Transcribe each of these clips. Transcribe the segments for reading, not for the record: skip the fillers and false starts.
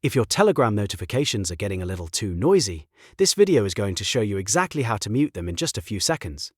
If your Telegram notifications are getting a little too noisy, this video is going to show you exactly how to mute them in just a few seconds.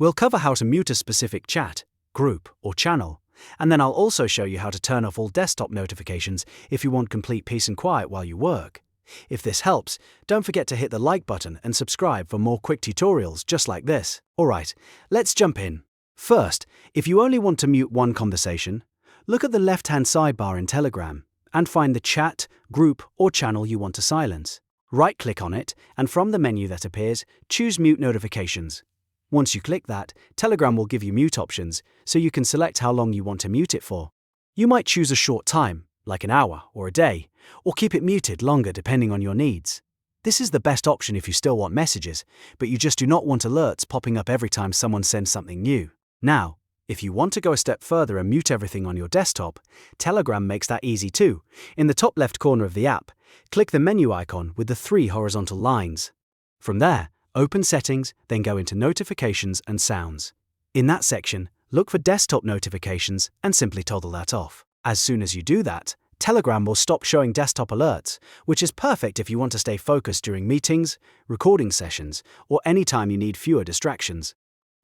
We'll cover how to mute a specific chat, group, or channel, and then I'll also show you how to turn off all desktop notifications if you want complete peace and quiet while you work. If this helps, don't forget to hit the like button and subscribe for more quick tutorials just like this. Alright, let's jump in. First, if you only want to mute one conversation, look at the left-hand sidebar in Telegram and find the chat, group, or channel you want to silence. Right-click on it, and from the menu that appears, choose Mute Notifications. Once you click that, Telegram will give you mute options, so you can select how long you want to mute it for. You might choose a short time, like an hour or a day, or keep it muted longer depending on your needs. This is the best option if you still want messages, but you just do not want alerts popping up every time someone sends something new. Now, if you want to go a step further and mute everything on your desktop, Telegram makes that easy too. In the top left corner of the app, click the menu icon with the 3 horizontal lines. From there, open Settings, then go into Notifications and Sounds. In that section, look for Desktop Notifications and simply toggle that off. As soon as you do that, Telegram will stop showing desktop alerts, which is perfect if you want to stay focused during meetings, recording sessions, or any time you need fewer distractions.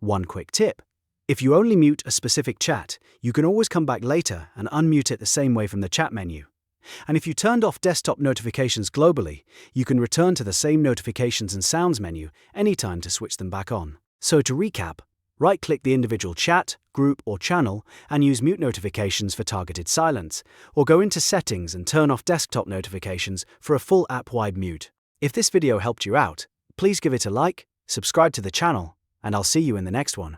One quick tip: if you only mute a specific chat, you can always come back later and unmute it the same way from the chat menu. And if you turned off desktop notifications globally, you can return to the same notifications and sounds menu anytime to switch them back on. So to recap, right-click the individual chat, group, or channel and use mute notifications for targeted silence, or go into Settings and turn off desktop notifications for a full app-wide mute. If this video helped you out, please give it a like, subscribe to the channel, and I'll see you in the next one.